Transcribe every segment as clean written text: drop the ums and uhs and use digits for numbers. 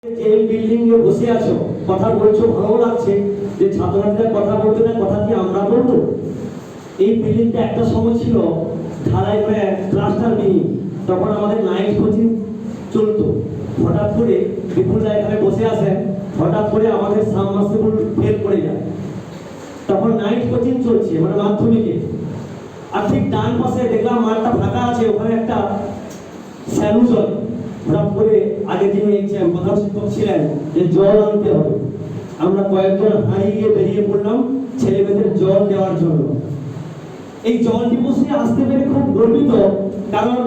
যে বিল্ডিং এ বসে আছো, কথা বলছো, ভালো লাগছে যে ছাত্রছাত্রীরা কথা বলতে না, কথা কি আমরা বলবো? এই বিল্ডিংটা একটা সময় ছিল ঢালাই করে ক্লাস্টার বিল্ডিং, তখন আমাদের নাইট কোচিং চলতো। হঠাৎ করে বিপুলদা এখানে বসে আছেন, হঠাৎ করে আমাদের সাবমার্সিবল ফেল করে যায়, তখন নাইট কোচিং চলছে মানে মাধ্যমিকে। আর ঠিক ডান পাশে দেখলাম মাঠটা ফাঁকা আছে, ওখানে একটা স্যালু চলে। হঠাৎ করে আগে যিনি প্রধান শিক্ষক ছিলেন যে জল আনতে হবে, আমরা কয়েকজন হারিয়ে বেরিয়ে পড়লাম ছেলে মেয়েদের জল দেওয়ার জন্য। এই জল দিবসে আসতে পেরে খুব গর্বিত, কারণ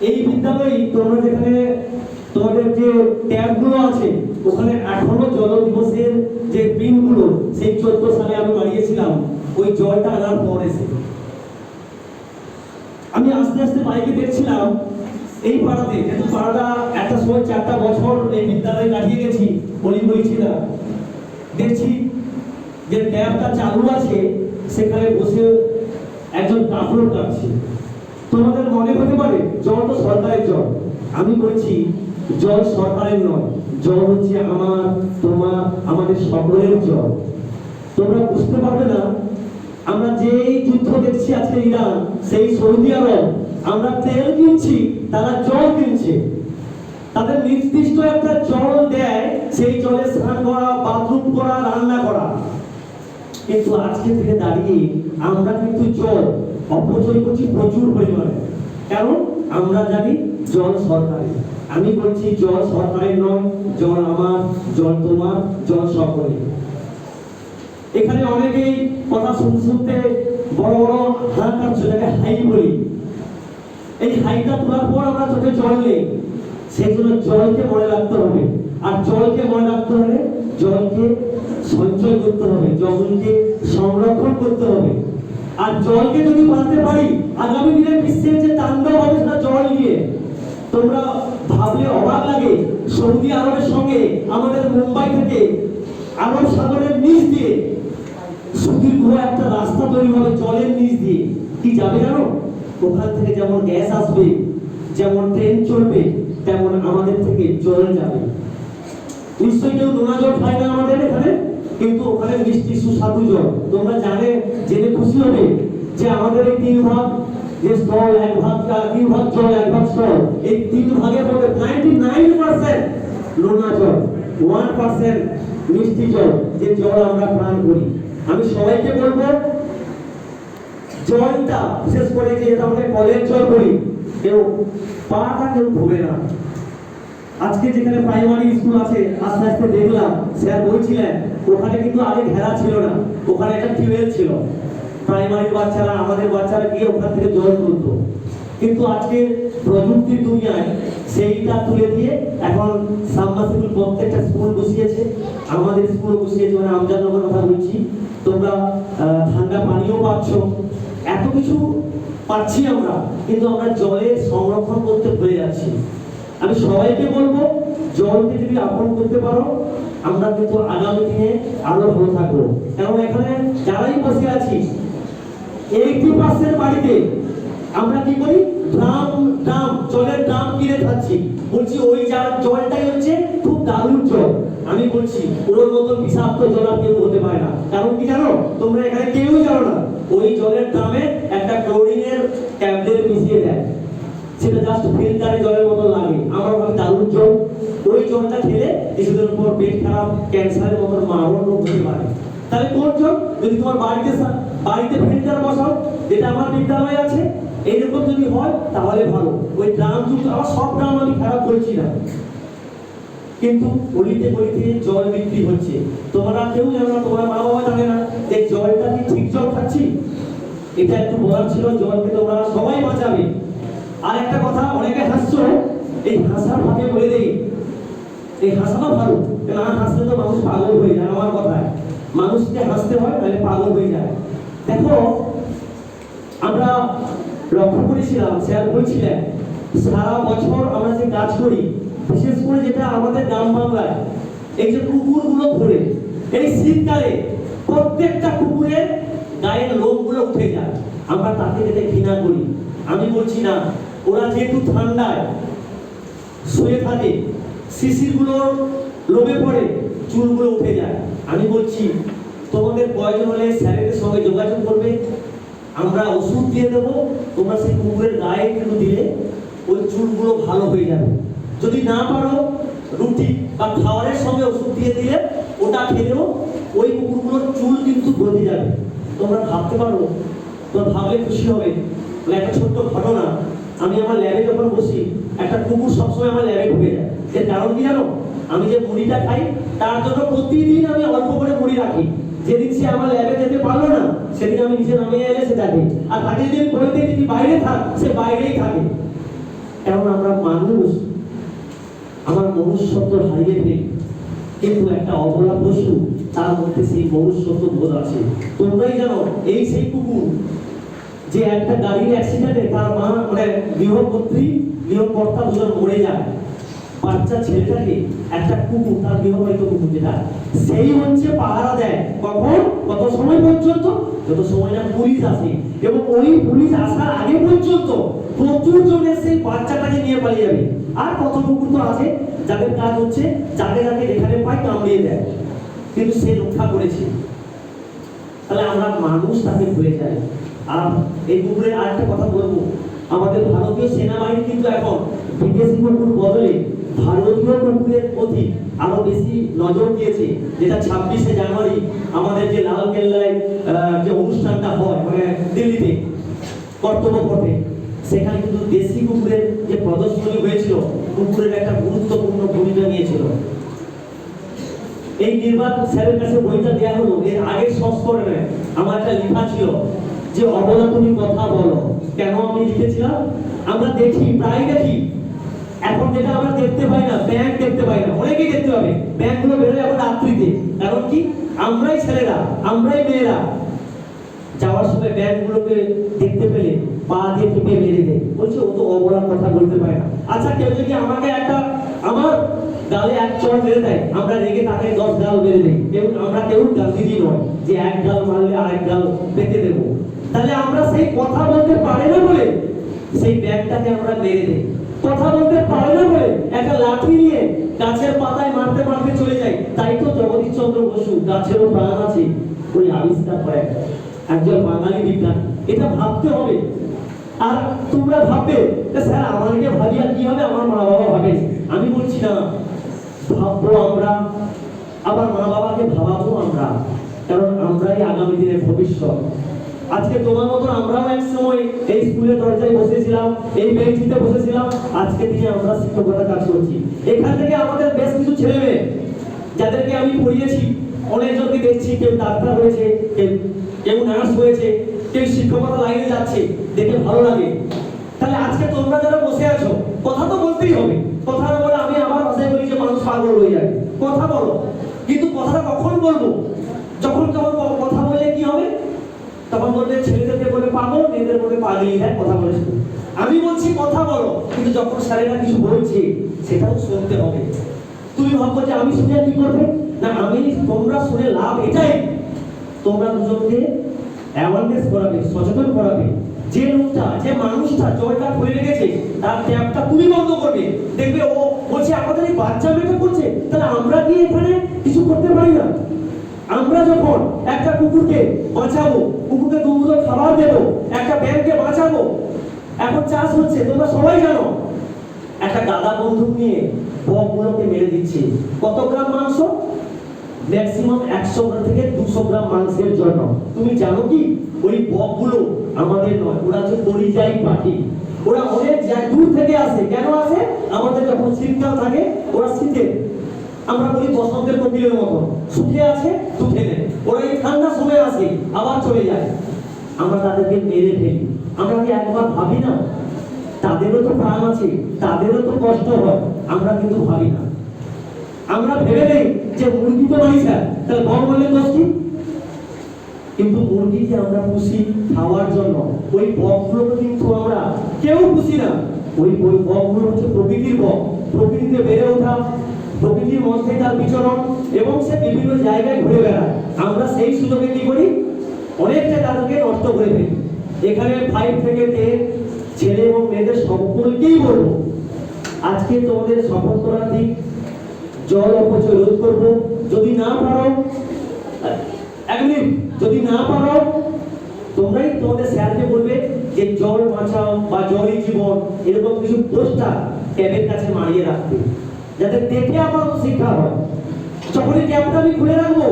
এই বিদ্যালয়ে তোমরা যেখানে তোমাদের যে ট্যাবগুলো আছে ওখানে এখনো জল দিবসের যে পিনগুলো সেই 14 সালে আমি বানিয়েছিলাম, ওই জলটা আনার পর এসে আমি আস্তে আস্তে বাইকে দেখছিলাম এই পাড়াতে, যেহেতু পাড়াটা একটা সময় 4টা বছর এই বিদ্যালয়ে কাটিয়ে গেছি, বলছি না, দেখছি যে ট্যাপটা চালু আছে, সেখানে বসে একজন কাপড় কাটছে। তোমাদের মনে হতে পারে জল তো সরকারের জল, আমি বলছি জল সরকারের নয়, জল হচ্ছে আমার, তোমার, আমাদের সকলের জল। তোমরা বুঝতে পারবে না, আমরা যেই যুদ্ধ দেখছি আজকে ইরান, সেই সৌদি আরব, আমরা তেল কিনছি, তারা জল কিনছে। তাদের নির্দিষ্ট একটা জল দেয়, সেই জলে স্নান করা, বাথরুম করা, রান্না করা। কিন্তু আজকে থেকে দাঁড়িয়ে আমরা কিন্তু জল অপচয় করছি প্রচুর পরিমাণে, কারণ আমরা জানি জল সরকারি। আমি বলছি জল সরকারের নয়, জল আমার, জল তোমার, জল সকলের। এখানে অনেকেই কথা শুনতে শুনতে বড় বড় হাত কাটছে, যাকে হাই বলি। এই হাইটা তোলার পর আমরা চোখে জল নেই, সেই জন্য জলকে মনে রাখতে হবে। আর জলকে মনে রাখতে হলে জলকে সঞ্চয় করতে হবে, জলকে সংরক্ষণ করতে হবে। আর জলকে যদি বাঁচাতে পারি, আগামী দিনে বিশ্বের যে তাণ্ডব হবে সেটা জল নিয়ে। তোমরা ভাবলে অবাক লাগে, সৌদি আরবের সঙ্গে আমাদের মুম্বাই থেকে আরব সাগরের নিচ দিয়ে সুদীর্ঘ একটা রাস্তা তৈরি হবে জলের নিচ দিয়ে। কি যাবে জানো? ওখান থেকে যেমন গ্যাস আসবে, যেমন ট্রেন চলবে, তেমন আমাদের থেকে জল যাবে। নিশ্চয়ই কেউ নোনা জল খায় না আমাদের এখানে, কিন্তু ওখানে মিষ্টি সুস্বাদু জল। তোমরা জেনে খুশি হবে যে আমাদের এই 3 ভাগ যে স্থল, 1 ভাগ 3 ভাগ জল, 1 ভাগ স্থল, এই 3 ভাগের মধ্যে 99% নোনা জল, 1% মিষ্টি জল, যে জল আমরা পান করি। আমি সবাইকে বলবো, জলটা বিশেষ করে যে আমরা কলের জল করি, কেউ পাটা কেউ ধোবে না। আজকে যেখানে প্রাইমারি স্কুল আছে, আস্তে আস্তে দেখলাম স্যার বলছিলেন ওখানে কিন্তু আগে ঘেরা ছিল না, ওখানে একটা টিউবওয়েল ছিল। প্রাইমারি বাচ্চারা, আমাদের বাচ্চারা গিয়ে ওখান থেকে জল তুলতো। কিন্তু আজকে প্রযুক্তির দুনিয়ায় সেইটা তুলে দিয়ে এখন সাবমার্সিবল প্রত্যেকটা স্কুল বসিয়েছে, আমাদের স্কুল বসিয়েছে, মানে আমজাদনগর কথা বলছি। তোমরা ঠান্ডা পানিও পাচ্ছ, এত কিছু পাচ্ছি আমরা, কিন্তু আমরা জলের সংরক্ষণ করতে ভুলে যাচ্ছি। আমি সবাইকে বলবো, জলকে যদি আপন করতে পারো, আমরা কিন্তু আগামী দিনে আরো ভালো থাকবো। কারণ এখানে যারাই বসে আছি 80% বাড়িতে আমরা কি করি, ড্রাম জলের ড্রাম কিনে খাচ্ছি। বলছি ওই জলটাই হচ্ছে খুব দারুণ জল। আমি বলছি ওর মতো বিষাক্ত জল আর কেউ হতে পারে না। কারণ কি জানো? তোমরা এখানে কেউ জানো না, ওই জলের ড্রামে একটা ক্লোরিনের ট্যাবলেট মিশিয়ে দেয়, সেটা জাস্ট ফিল্টারে জলের মতো লাগে। আমার ভাবে দারুণ জল। ওই জলটা খেলে কিছুদিন পর পেট খারাপ, ক্যান্সারের মতো মারণ রোগ হতে পারে। তাহলে কোন জল? যদি তোমার বাড়িতে ফিল্টার বসাও, যেটা আমার বিদ্যালয়ে আছে, এইরকম যদি হয় তাহলে ভালো। ওই ড্রাম যুক্ত, আমার সব ড্রাম আমি খারাপ করছি না, কিন্তু গলিতে গলিতে জল বিক্রি হচ্ছে। তোমরা কেউ জানো না, তোমার মা বাবা জানে না যে জলটা কি ঠিক জল খাচ্ছি। এটা একটু বলার ছিল, জলকে তোমরা সবাই বাঁচাবে। আর একটা কথা, অনেকে হাসছো, এই হাসার ভাবে বলে দেই, এই হাসাটা ভালো, না হাসলে তো মানুষ পাগল হয়ে যায়। আমার কথায় মানুষকে হাসতে হয়, তাহলে পাগল হয়ে যায়। দেখো, আমরা লক্ষ্য করেছিলাম, স্যার বলছিলেন সারা বছর আমরা যে কাজ করি, বিশেষ করে যেটা আমাদের গ্রাম বাংলায় এই যে কুকুরগুলো ঘোরে, এই শীতকালে প্রত্যেকটা কুকুরের গায়ের লোমগুলো উঠে যায়, আমরা তাকে যেতে ঘৃণা করি। আমি বলছি না, ওরা যেহেতু ঠান্ডায় শুয়ে থাকে, শিশিরগুলো লোমে পড়ে, চুলগুলো উঠে যায়। আমি বলছি তোমাদের প্রয়োজন হলে স্যারেদের সঙ্গে যোগাযোগ করবে, আমরা ওষুধ দিয়ে দেবো, তোমরা সেই কুকুরের গায়ে কিন্তু দিলে ওই চুলগুলো ভালো হয়ে যাবে। যদি না পারো রুটি বা খাবারের সঙ্গে ওষুধ দিয়ে দিলে ওটা খেলেও ওই কুকুরগুলোর চুল কিন্তু গজে যাবে। তোমরা ভাবতে পারো, তোমরা ভাবলে খুশি হবে। একটা ছোট্ট ঘটনা, আমি আমার ল্যাবে যখন বসি, একটা কুকুর সবসময় আমার ল্যাবে ঢুকে যায়। এর কারণ কি জানো? আমি যে মুড়িটা খাই তার জন্য প্রতিদিন আমি অল্প করে মুড়ি রাখি। যেদিন সে আমার ল্যাবে যেতে পারলো না সেদিন আমি নিচে নামিয়ে এলে সে যাবে, আর তাকে যদি বলে দিই যদি বাইরে থাক, সে বাইরেই থাকে। কারণ আমরা মানুষ, আমার মনুষ্যত্ব হারিয়ে ফেলি, কিন্তু একটা অবলা পশু তার মধ্যে সেই মনুষ্যত্ব বোধ আছে। তোমরাই জানো এই সেই কুকুর যে একটা গাড়ির অ্যাক্সিডেন্টে তার মা মানে গৃহকর্ত্রী গৃহকর্তা দুজন মরে যায়, বাচ্চা ছেলেটাকে একটা কুকুর, তার গৃহপালিত কুকুর যেটা, সেই হচ্ছে পাহারা দেয়। কখন? কত সময় পর্যন্ত? যত সময় না পুলিশ আসে। এবং ওই পুলিশ আসার আগে পর্যন্ত প্রচুর জন সেই বাচ্চাটাকে নিয়ে পালিয়ে যাবে। আর কত কুকুর তো আছে যাদের কাজ হচ্ছে যাকে যাকে যেখানে পায় কামড়িয়ে দেয়, কিন্তু সে রক্ষা করেছে। তাহলে আমরা মানুষ তাকে ভুলে যাই। আর এই কুকুরের আরেকটা কথা বলবো, আমাদের ভারতীয় সেনাবাহিনী কিন্তু এখন বিদেশি কুকুর বদলে ভারতীয় কুকুরের প্রতি আরো বেশি নজর দিয়েছে। যেটা 26শে জানুয়ারি আমাদের যে লাল কেল্লায় যে অনুষ্ঠানটা হয় মানে দিল্লিতে কর্তব্য পথে, সেখানে কিন্তু দেশি কুকুরের যে প্রদর্শনী হয়েছিল, কুকুরের একটা গুরুত্বপূর্ণ ভূমিকা নিয়েছিল। এই নির্বাচন স্যারের কাছে বইটা দেওয়া হলো, এর আগের সংস্করণে আমার একটা লেখা ছিল যে অবলা তুমি কথা বলো। কেন আমি লিখেছিলাম? আমরা দেখি, প্রায় দেখি, এখন যেটা আমরা দেখতে পাই না, ব্যাংক দেখতে পাই না, অনেকেই দেখতে পাবে ব্যাংকগুলো বেরোয় এখন রাত্রিতে। কারণ কি? আমরাই ছেলেরা, আমরাই মেয়েরা যাওয়ার সময় ব্যাংকগুলোকে দেখতে পেলে পা দিয়ে টিপে মেরে দেয়, বলছে ও তো অবলা কথা বলতে পারে না। আচ্ছা, কেউ যদি আমাকে একটা আমার গালে এক চড় মেরে দেয়, আমরা রেগে তাকে 10 গাল মেরে দেই। আমরা কেউ গান্ধীজি নয় যে এক গাল মারলে আরেক গাল পেতে দেবো। তাহলে আমরা সেই কথা বলতে পারে না বলে সেই ব্যাগটাকে আমরা মেরে দেই। কথা বলতে পারে না বলে একটা লাঠি নিয়ে গাছের পাতায় মারতে মারতে চলে যায়। তাই তো জগদীশ চন্দ্র বসু, গাছেরও প্রাণ আছে, ওই আবিষ্কার করে একজন বাঙালি বিজ্ঞান। এটা ভাবতে হবে। আর তোমরা ভাববে স্যার আমাদেরকে ভাবিয়া কি হবে, আমার মা বাবা ভাবে। আমি বলছি না, ভাববো আমরা, আবার মা বাবাকে ভাবাবো আমরা, কারণ আমরাই আগামী দিনের ভবিষ্যৎ। আজকে তোমার মতো আমরাও এক সময় এই স্কুলের দরজায় বসেছিলাম, এই বেঞ্চিতে বসেছিলাম, আজকে দিনে আমরা শিক্ষকতা কাজ করছি। এখান থেকে আমাদের বেশ কিছু ছেলে মেয়ে যাদেরকে আমি পড়িয়েছি, অনেকজনকে দেখছি, কেউ ডাক্তার হয়েছে, কেউ নার্স হয়েছে, কেউ শিক্ষকতা লাইনে যাচ্ছে, দেখে ভালো লাগে। তাহলে আজকে তোমরা যারা বসে আছো, কথা তো বলতেই হবে। কথা না বলে আমি আমার ভাষায় বলি যে মানুষ পাগল হয়ে যায়। কথা বলো, কিন্তু কথাটা কখন বলবো? যখন কথা বললে কি হবে? তখন বলবে ছেলেদেরকে বলে পাগল, মেয়েদের বলে পাগলি, হ্যাঁ কথা বলে শুধু। আমি বলছি কথা বলো, কিন্তু যখন স্যারেরা কিছু বলছে সেটাও শুনতে হবে। তুমি ভাবো যে আমি শুনে কি করবে? না, আমি তোমরা শুনে লাভ এটাই, তোমরা দুজনকে অ্যাওয়ারনেস করাবে, সচেতন করাবে। যে লোকটা, যে মানুষটা জলটা খুলে রেখেছে তার ট্যাপটা তুমি বন্ধ করবে। দেখবে ও বলছে আমাদের এই বাচ্চা মেয়েটা করছে, তাহলে আমরা কি এখানে কিছু করতে পারি না? আমরা যখন একটা কুকুরকে বাঁচাবো, কুকুরকে দুমুঠো খাবার দেবো, একটা ব্যাংককে বাঁচাবো। এখন চাষ হচ্ছে, তোমরা সবাই জানো, একটা গাদা বন্দুক নিয়ে বকগুলোকে মেরে দিচ্ছে। কত গ্রাম মাংস? ম্যাক্সিমাম 100 গ্রাম থেকে 200 গ্রাম মাংসের জন্য। তুমি জানো কি ওই বকগুলো আমাদের নয়, ওরা হচ্ছে পরিযায়ী পাখি। ওরা অনেক দূর থেকে আসে। কেন আসে? আমাদের যখন শীতকাল থাকে, ওরা শীতে, আমরা বলি বসন্তের কোকিলের মতো, শুকে আছে উঠে নেয়। ওরা এই ঠান্ডার সময় আসে, আবার চলে যায়। আমরা তাদেরকে মেরে ফেলি। আমরা কি একবার ভাবি না তাদেরও তো প্রাণ আছে, তাদেরও তো কষ্ট হয়? আমরা কিন্তু ভাবি না। আমরা ভেবে নেই যে মুরগি তো মারি স্যার, তাহলে বক বললে দোষ কি? কিন্তু মুরগিকে আমরা পুষি খাওয়ার জন্য। ওই বকগুলোকে কিন্তু আমরা কেউ পুষি না। ওই বকগুলো হচ্ছে প্রকৃতির বক, প্রকৃতিতে বেড়ে ওঠা, প্রকৃতির মধ্যে তার বিচরণ, এবং সে বিভিন্ন জায়গায় ঘুরে বেড়ায়। আমরা সেই সুযোগে কি করি? অনেকটা তাদেরকে নষ্ট করে ফেলি। এখানে 5 থেকে 10 ছেলে এবং মেয়েদের সকলকেই বলবো, আজকে তোমাদের শপথ করার দিন, জল অপচয় রোধ করবো। যদি না পারো, এক মিনিট, যদি না পারো তোমরাই তোমাদের স্যারকে বলবে যে জল বাঁচাও বা জলই জীবন, এরকম কিছু পোস্টার ট্যাবের কাছে মারিয়ে রাখবে, যাতে দেখে আমার শিক্ষা হয়। যখনই ট্যাবটা আমি খুলে রাখবো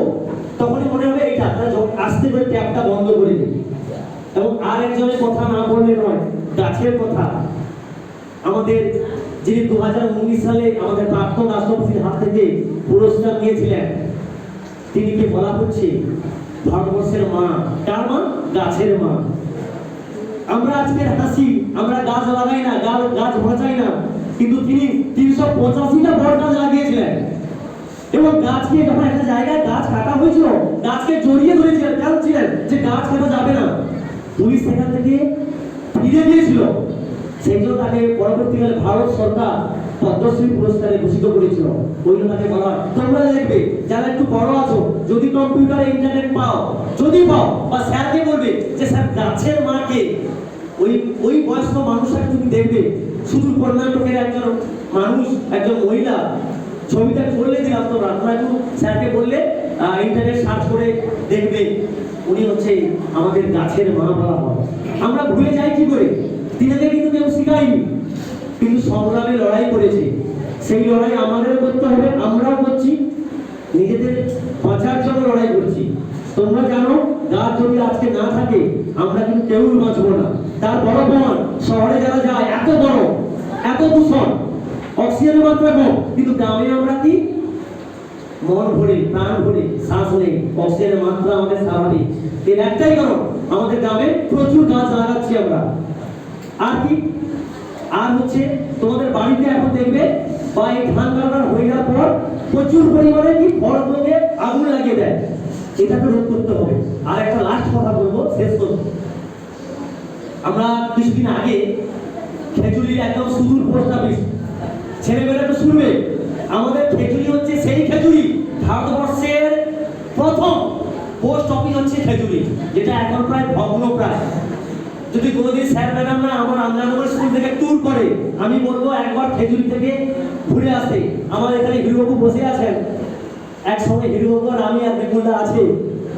তখনই মনে হবে এটা, আপনারা আস্তে করে ট্যাবটা বন্ধ করে দিন। এবং আর একজনের কথা না বললে নয়, গাছের কথা। আমাদের যিনি 2019 সালে আমাদের প্রাক্তন রাষ্ট্রপতির হাত থেকে পুরস্কার নিয়েছিলেন, তিনিকে বলা হচ্ছে ভারতবর্ষের মা। কার মা? গাছের মা। আমরা আজকে হাসি, আমরা গাছ লাগাই না, গাছ বাঁচাই না, কিন্তু তিনি 385টা বড় গাছ লাগিয়েছিলেন। এবং গাছকে যখন একটা জায়গায় গাছ কাটা হয়েছিল, গাছকে জড়িয়ে ধরেছিলেন, কারণ ছিলেন যে গাছ কাটা যাবে না। পুলিশ সেখান থেকে ফিরে দিয়েছিল, সেই জন্য তাকে পরবর্তীকালে ভারত সরকার পদ্মশ্রী পুরস্কারে ভূষিত করেছিল। ওই জন্য তাকে বলা, তোমরা দেখবে যারা একটু বড় আছো, যদি কম্পিউটারে ইন্টারনেট পাও, যদি পাও, বা স্যারকে বলবে যে স্যার গাছের মাকে, ওই বয়স্ক মানুষটাকে তুমি দেখবে, শুধু কর্ণাটকের একজন মানুষ, একজন মহিলা, ছবিটা বললে দিলাম, তো আপনারা একটু স্যারকে বললে ইন্টারনেট সার্চ করে দেখবে, উনি হচ্ছে আমাদের গাছের মা বলা হয়। আমরা ভুলে যাই কি করে? তিনাকে কিন্তু কেউ শিখায়নি, কিন্তু সংগ্রামে লড়াই করেছে। সেই লড়াই আমাদের করতে হবে, আমরাও করছি, নিজেদের বাঁচার জন্য লড়াই করছি। তোমরা জানো, গাছ যদি আজকে না থাকে আমরা কিন্তু কেউ বাঁচবো না। তার বড় প্রমাণ, শহরে যারা যায়, এত বড়, এত দূষণ, অক্সিজেনের মাত্রা কম, কিন্তু গ্রামে আমরা কি মন ভরে, প্রাণ ভরে শ্বাস নেই, অক্সিজেনের মাত্রা আমাদের স্বাভাবিক। এর একটাই কারণ, আমাদের গ্রামে প্রচুর গাছ লাগাচ্ছি আমরা। আর কি? আর হচ্ছে তোমাদের বাড়িতে এখন দেখবে, বা এই ধান কাটার হয়ে যাওয়ার পর প্রচুর পরিমাণে কি ফলগুলোকে আগুন লাগিয়ে দেয়, এটাকে রোধ করতে হবে। আর একটা লাস্ট কথা বলবো, শেষ করবো। আমরা কিছুদিন আগে খেজুরি একদম সুদূর পোস্ট অফিস, ছেলেমেয়েরা তো শুনবে, আমাদের খেজুরি হচ্ছে সেই খেজুরি, ভারতবর্ষের প্রথম পোস্ট অফিস হচ্ছে খেজুরি, যেটা এখন প্রায় ভগ্ন প্রায়। যদি কোনোদিন স্যার ম্যাডামরা আমার আন্দানগর স্কুল থেকে ট্যুর করে, আমি বলবো একবার খেজুরি থেকে ঘুরে আসতে। আমার এখানে হিরোবাবু বসে আছেন, একসঙ্গে হিরোবাবু আর আমি আর বিপুলদা আছে,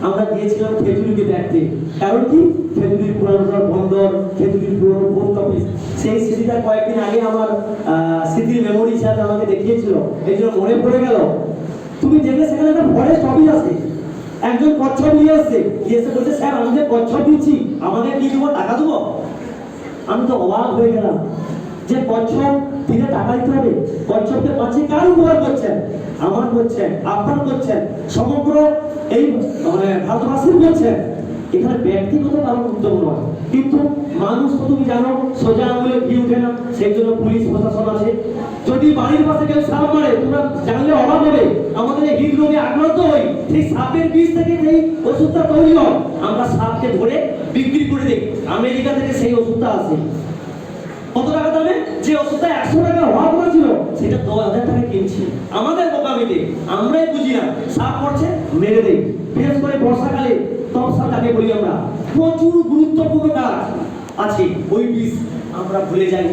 আমরা গিয়েছিলাম খেজুরিকে দেখতে। কারণ কি? খেজুরির পুরানো বন্দর, খেজুরির পুরনো পোস্ট অফিস, সেই স্মৃতিটা কয়েকদিন আগে আমার স্মৃতির মেমোরি হিসাবে আমাকে দেখিয়েছিল, এই জন্য মনে পড়ে গেল। তুমি দেখলে সেখানে একটা ফরেস্ট অফিস আছে, একজন কচ্ছপ নিয়ে আসছে, এসে বলছে স্যার আমি যে কচ্ছপ দিচ্ছি, আমাদের কি দেবো, টাকা দেবো? আমি তো অবাক হয়ে গেলাম যে কচ্ছপ দিলে টাকা দিতে হবে। কচ্ছপকে পাচ্ছি, কার উপকার করছেন? আমার করছেন, আপনার করছেন, সমগ্র এই ভারতবাসীর করছেন। এখানে ব্যক্তিগত কারণ উদ্যোগ নয়, কিন্তু মানুষ তো তুমি জানো সোজা আঙুলে ঘি উঠে না, সেই জন্য পুলিশ প্রশাসন আছে। যদি বাড়ির পাশে কেউ সাপ মারে, তোমরা জানলে অবাক হবে, আমাদের এই হৃদরোগে আক্রান্ত হই, সেই সাপের বিষ থেকে সেই ওষুধটা তৈরি হয়, আমরা সাপকে ধরে বিক্রি করে দিই। আমেরিকা থেকে সেই ওষুধটা আসে, কত টাকা দামে? যে ওষুধটা 100 টাকা হওয়া কথা ছিল, সেটা 10,000 টাকা কিনছি। আমাদের বোকামিতে আমরাই বুঝি না, সাপ পড়ছে মেরে দেই। বিশেষ করে বর্ষাকালে তপসা তাকে বলি আমরা, প্রচুর গুরুত্বপূর্ণ কাজ আছে, ওই বিষ আমরা ভুলে যাই।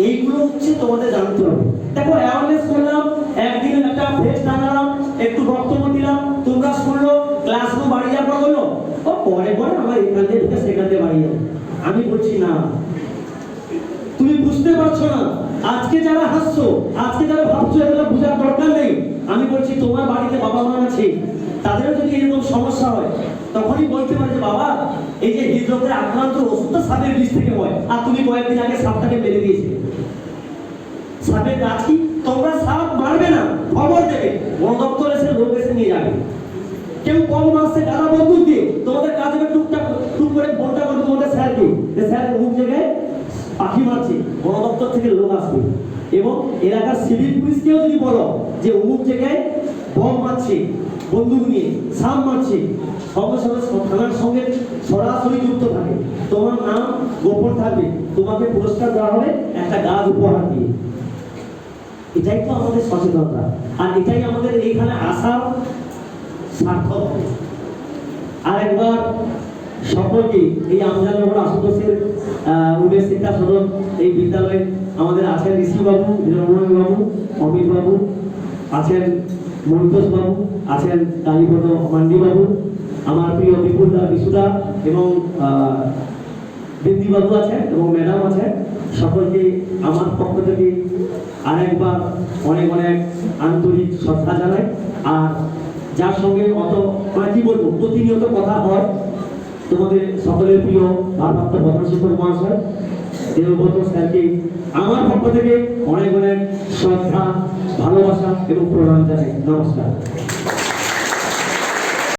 এইগুলো হচ্ছে তোমাদের জানতে হবে। দেখো, অ্যাওয়ারনেস করলাম, একদিন একটা ফেস টাঙালাম, একটু বক্তব্য দিলাম, তোমরা শুনলো, ক্লাসরুম বাড়ি যাওয়ার পর বললো ও পরে পরে আমার এখান থেকে ঢুকে সেখান থেকে বাড়ি যাবো। আমি বলছি না, তুমি বুঝতে পারছো না। আজকে যারা হাসছো, আজকে যারা ভাবছো, এগুলো বোঝার দরকার নেই। আমি বলছি তোমার বাড়িতে বাবা মা আছে, তাদেরও যদি এরকম সমস্যা হয়, তখনই বলতে পারে যে বাবা এই যে হৃদরোগের আক্রান্ত, ওষুধটা সাপের বিষ থেকে হয়, আর তুমি কয়েকদিন আগে সাপটাকে মেরে দিয়েছিলে। সাপের কাজ কি? তোমরা সাপ মারবে না, খবর দেবে, বন দপ্তর এসে লোক এসে নিয়ে যাবে। কেউ কম মাসে গাড়া বন্দুক দিয়ে তোমাদের কাজ হবে, টুকটাক টুক করে ফোনটা করবে তোমাদের স্যারকে, যে স্যার অমুক জায়গায় পাখি মারছে, বন দপ্তর থেকে লোক আসবে। এবং এলাকার সিভিল পুলিশকেও যদি বলো যে অমুক জায়গায় বম মারছে, বন্দুক নিয়ে সাপ মারছে, সঙ্গে সঙ্গে থানার সঙ্গে সরাসরি যুক্ত থাকে, তোমার নাম গোপন থাকবে, তোমাকে পুরস্কার দেওয়া হবে একটা গাছ উপহার দিয়ে। এটাই তো আমাদের সচেতনতা, আর এটাই আমাদের এইখানে আসার সার্থক। আর একবার সকলকে এই আমজানগর আশুতোষের উমেশ শিক্ষা সদন এই বিদ্যালয়ে আমাদের আছেন ঋষি বাবু, রমণ বাবু, অমিত বাবু, আছেন মন্টোষ বাবু, আছেন কালীপদ মান্ডি বাবু, আমার প্রিয় বিপুলদা বিশুদা এবং বিন্দি বাবু আছেন এবং ম্যাডাম আছেন। সকলকে আমার পক্ষ থেকে আরেকবার অনেক অনেক আন্তরিক শ্রদ্ধা জানাই। আর যার সঙ্গে অত মানে কি বলবো, প্রতিনিয়ত কথা হয়, তোমাদের সকলের প্রিয় ভারপ্রাপ্ত প্রধান শিক্ষক মহাশয় দেবব্রত স্যারকে আমার পক্ষ থেকে অনেক অনেক শ্রদ্ধা, ভালোবাসা এবং প্রণাম জানাই। নমস্কার।